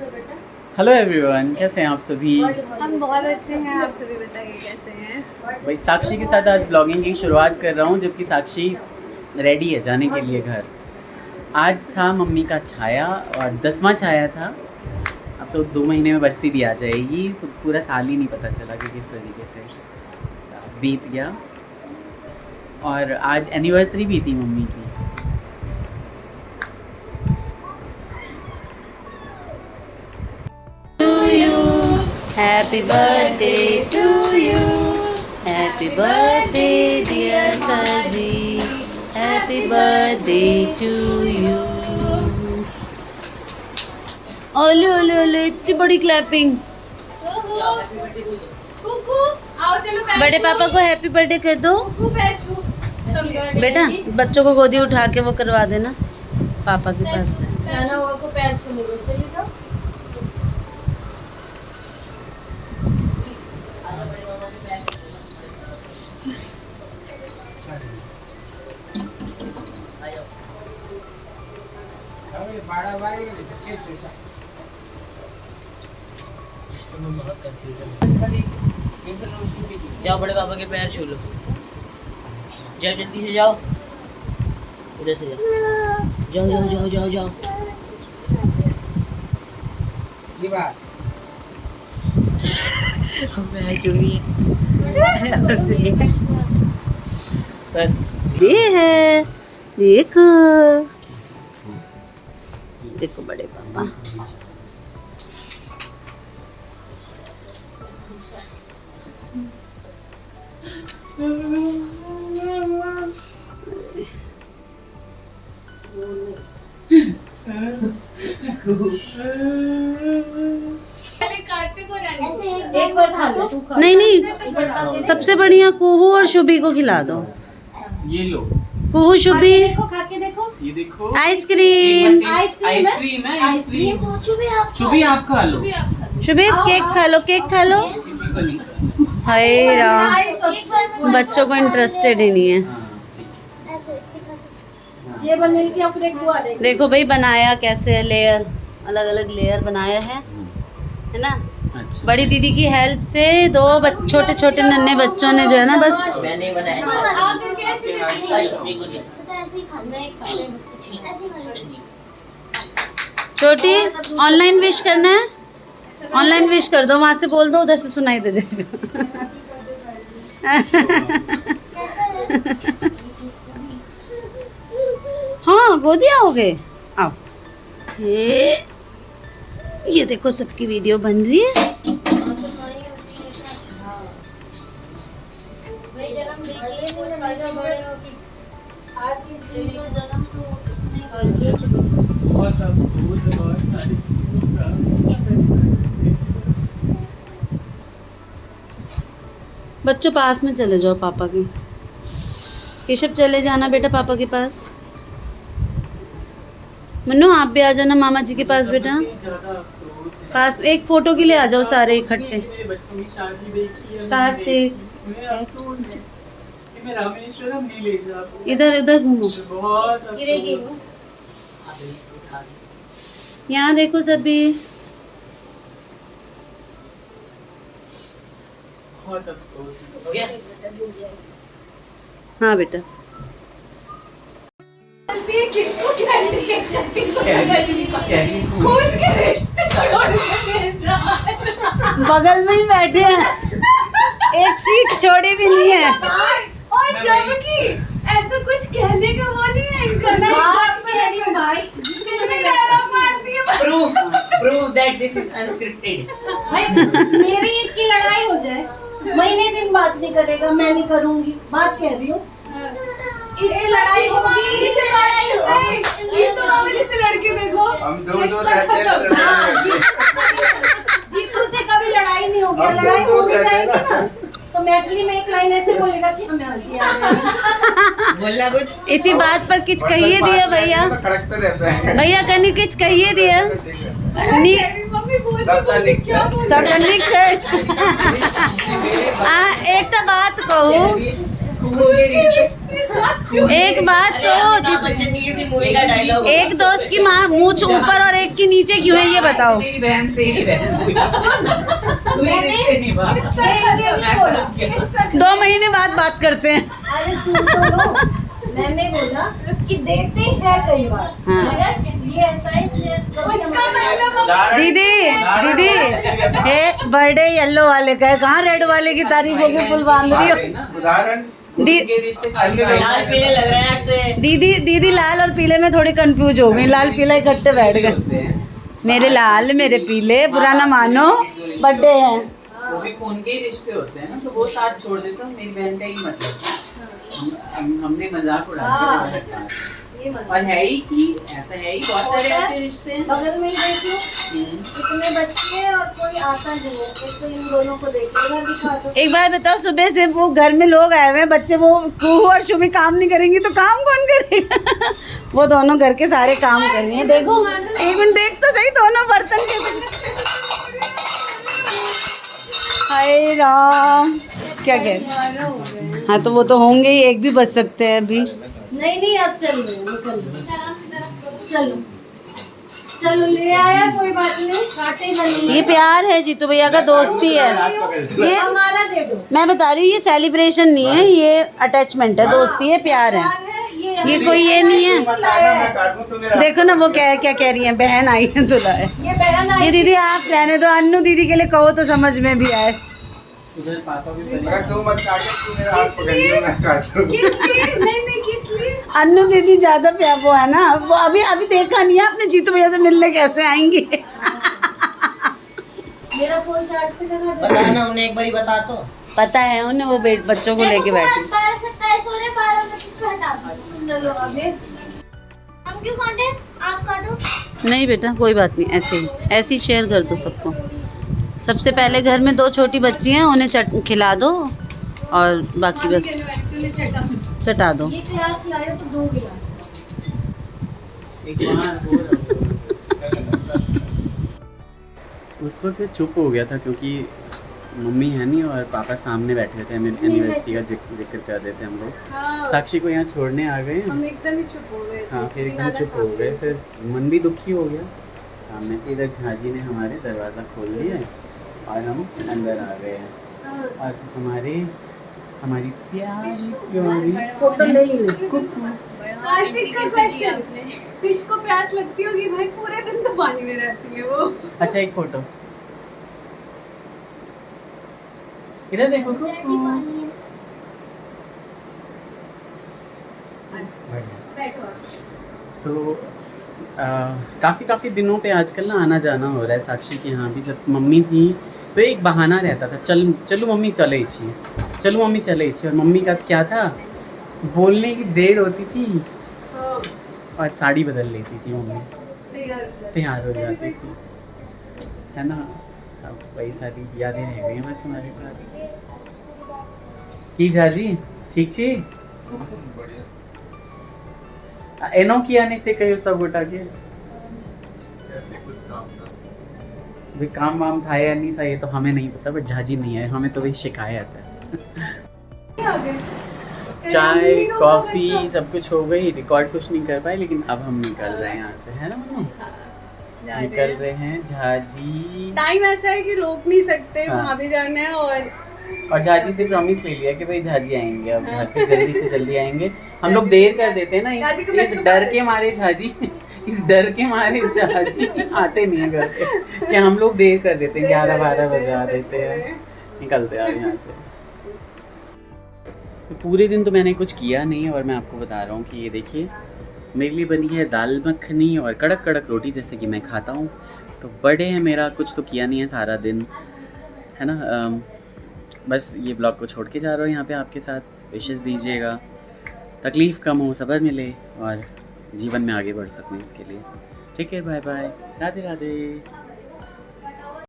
Hello everyone, कैसे हैं आप सभी? हम बहुत अच्छे हैं, आप सभी बताइए कैसे हैं? भाई साक्षी के साथ आज ब्लॉगिंग की शुरुआत कर रहा हूँ, जबकि साक्षी रेडी है जाने के लिए घर। आज था मम्मी का छाया और 10वां छाया था। अब तो 2 महीने में बरसी भी आ जाएगी, तो पूरा साल ही नहीं पता चला कि किस तरीके से बीत गया। और आज एनिवर्सरी भी थी मम्मी की। Happy birthday to you. Happy birthday dear Saji. Happy birthday to you. ओले ओले ओले, इतनी बड़ी क्लैपिंग। कुकू आओ, चलो बड़े पापा को हैप्पी बर्थडे कर दो। कुकू पैर छू। बेटा बच्चों को गोदी उठा के वो करवा देना पापा के पास। नाना हुआ को पैर छूने दो, चलिए जाओ। जाओ बड़े पापा के पैर छू लो, जाओ जल्दी से जाओ, इधर से जाओ, जाओ जाओ जाओ जाओ जाओ। ये बात मैं चुनी बस ये है, देखो देखो बड़े पापा। काटते को रहने एक बार खा लो, तू खा। नहीं नहीं, सबसे बढ़िया कुहू और शुभी को खिला दो। ये लो, कुहू शुभी, खा के देखो। ये देखो आइसक्रीम। आइसक्रीम है, आइसक्रीम। शुभी आप खा लो। शुभी केक खा लो, केक खा लो। हाय राम, बच्चों को इंटरेस्टेड ही नहीं है। ये बनने की अपने बुआ दे। देखो भाई बनाया कैसे है, लेयर अलग अलग लेयर बनाया है ना। अच्छा। बड़ी दीदी की हेल्प से दो छोटे छोटे नन्हे बच्चों ने जो है ना, बस मैंने बनाया। आगे कैसे छोटी ऑनलाइन विश करना है, ऑनलाइन विश कर दो, वहां से बोल दो, उधर से सुनाई दे जाएगा। हाँ गोदी आओगे, आओ। ये देखो सबकी वीडियो बन रही है। आज के दिन तो जन्म तो इसने बहुत अफसोस है, बहुत सारी चीजों का। बच्चों पास में चले जाओ पापा के। केशव चले जाना बेटा पापा के पास। मन्नू आप भी आ जाना मामा जी के पास बेटा। पास एक फोटो के लिए आ जाओ सारे इकट्ठे। बच्चों की शादी देखी है, कार्तिक मुझे अफसोस है कि मैं रामेश्वरम नहीं ले जा पाऊँ। इधर इधर घूमो, बहुत अफसोस। यहाँ देखो सभी। बहुत अफसोस है। हो गया? हाँ बेटा किसको करती खून के रिश्ते छोड़ने बगल में ही बैठे हैं, एक सीट छोड़ी भी नहीं है। और जबकि ऐसा कुछ कहने का वो नहीं है इनका ना। भाई दिल में डायलॉग मारती है। Prove that this is unscripted. भाई मेरी इसकी लड़ाई हो जाए, महीने दिन बात नहीं करेगा, मैं नहीं करूंगी, बात कह रही हूँ। इससे लड़ाई होगी, इससे लड़ाई होगी। ये तो आप जिससे लड़के देखो, हम दो रहते हैं। जीतू से कभी लड़ाई नहीं होगी, लड़ाई हो भी जाएगी ना तो मैथिली में एक लाइन ऐसे बोलेगा कि हमें हंसी आ जाएगी। बोलना कुछ इसी बात पर किच कहिए दिया भैया, भैया कनी किच कहिए दिया। मम्मी बोल के क्या बोल सब निक छै। एक बात कहूँ, एक बात तो मूवी का डायलॉग एक दोस्त की माँ मूंछ ऊपर और एक की नीचे क्यों है ये बताओ। मेरी बहन से ही बहन हुई। कोई रिश्ते नहीं बात। 2 महीने बाद बात करते हैं। अरे सुन तो लो, मैंने बोला कि देते हैं कई बार, हाँ। मगर ये ऐसा है इसलिए इसका मतलब दीदी दीदी हे बर्थडे येलो वाले का है, कहाँ रेड वाले की तारीफ होगी फुल बांध रही हो। उदाहरण के रिश्ते लाल पीले लग रहे हैं आज से। दीदी लाल और पीले में थोड़ी कंफ्यूज हो गई, लाल पीला इकट्ठे बैठ गए। मेरे लाल मेरे पीले, बुरा ना मानो, बर्थडे है। वो भी खून के ही रिश्ते होते हैं ना, तो वो साथ छोड़ देता हूँ। मेरी बहन का ही मतलब हमने मजाक उड़ा दिया। ये मतलब और है ही कि ऐसा है ही, बहुत सारे ऐसे रिश्ते हैं। बगल में ही देख लो, इतने बच्चे हैं और कोई आता नहीं है, एक तो इन दोनों को देख लो, इधर दिखा दो। एक बार बताओ, सुबह से वो घर में लोग आए हुए हैं, बच्चे, वो कुहू और शुमी काम नहीं करेंगी तो काम कौन करेगा। वो दोनों घर के सारे काम कर रही हैं। देखो एक मिनट देख तो सही, दोनों बर्तन कैसे। हाय राम, क्या कह रहे? हाँ तो वो तो होंगे ही, एक भी बच सकते हैं अभी। नहीं अब चल रहे हैं, निकल रहे हैं। चलो चलो ले आया, कोई बात नहीं, काटेगा नहीं। ये प्यार है, जीतू भैया का दोस्ती है ये। हमारा दे दो। मैं बता रही हूँ, ये सेलिब्रेशन नहीं है, ये अटैचमेंट है, दोस्ती है, प्यार है। ये कोई ये नहीं है। देखो ना वो क्या कह रही है, बहन आई है दूल्हा है। ये बहन आई। ये दीदी आप रहने दो, अन्नू दीदी के लिए कहो तो समझ में भी आए। उधर पापा भी अगर तू मत काटे, तू मेरा हाथ पकड़ियो, मैं काट लूंगा। किस लिए? नहीं किस लिए? अन्नू दीदी ज्यादा प्यार वो है ना, वो अभी देखा नहीं है आपने, जीतू भैया से मिलने कैसे आएंगे। मेरा फोन चार्ज पे लगा दो। पता है ना उन्हें, एक बारी बता तो। पता है उन्हें, वो बच्चों को लेके बैठी। चलो अभी हम क्यों काटे? आप काटो। नहीं बेटा कोई बात नहीं, ऐसे ही शेयर कर दो सबको। सबसे पहले घर में 2 छोटी बच्ची हैं, उन्हें खिला दो और बाकी बस चटा दो। ये गिलास लाए तो 2 गिलास। एक बार हो उस वक्त चुप हो गया था क्योंकि मम्मी है नहीं और पापा सामने बैठे थे। मेरी एनिवर्सरी का जिक्र कर रहे थे हम लोग। साक्षी को यहाँ छोड़ने आ गए, हम एकदम ही चुप हो गए। हाँ फिर एकदम चुप हो गए, फिर मन भी दुखी हो गया। सामने इधर झाजी ने हमारे दरवाज़ा खोल दिया और हम अंदर आ गए हैं। और हमारी प्यारी फोटो ले ही ले। कार्तिक का क्वेश्चन, फिश को प्यास लगती होगी भाई, पूरे दिन तो पानी में रहती है वो। अच्छा एक फोटो इधर देखो। तो काफ़ी दिनों पे आजकल ना आना जाना हो रहा है साक्षी के यहाँ भी। जब मम्मी थी तो एक बहाना रहता था, चलो मम्मी चले छी, चलो मम्मी चले छी। और मम्मी का क्या था, बोलने की देर होती थी और साड़ी बदल लेती थी मम्मी, तैयार हो जाती थी, है ना। अब वही सारी यादें रह गई हैं बस हमारे साथ। की झाजी ठीक छी एनो की आने से कहो सब गोटा के भी काम वाम था या नहीं था ये तो हमें नहीं पता, बट झाजी नहीं है, हमें तो वही शिकायत है। चाय कॉफी सब कुछ हो गई, रिकॉर्ड कुछ नहीं कर पाए, लेकिन अब हम निकल रहे हैं यहाँ से, है ना मम्मी। निकल रहे हैं झाजी। टाइम ऐसा है कि रोक नहीं सकते, हाँ। वहाँ भी जाना है। और झाजी से प्रॉमिस ले लिया कि भाई झाजी आएंगे, अब घर पे जल्दी से जल्दी आएंगे। हम लोग देर कर देते हैं ना इस डर के मारे झाजी, इस डर के मारे झाजी आते नहीं है घर पे, कि हम लोग देर कर देते हैं, 11-12 बजा देते हैं, निकलते हैं यहाँ से। तो पूरे दिन तो मैंने कुछ किया नहीं है और मैं आपको बता रहा हूँ कि ये देखिए मेरे लिए बनी है दाल मखनी और कड़क कड़क रोटी, जैसे कि मैं खाता हूँ। तो बर्थडे है मेरा, कुछ तो किया नहीं है सारा दिन, है ना। बस ये ब्लॉग को छोड़ के जा रहा हूँ यहाँ पे आपके साथ। विशेस दीजिएगा, तकलीफ़ कम हो, सब्र मिले और जीवन में आगे बढ़ सकूँ इसके लिए। ठीक है, बाय बाय, राधे राधे।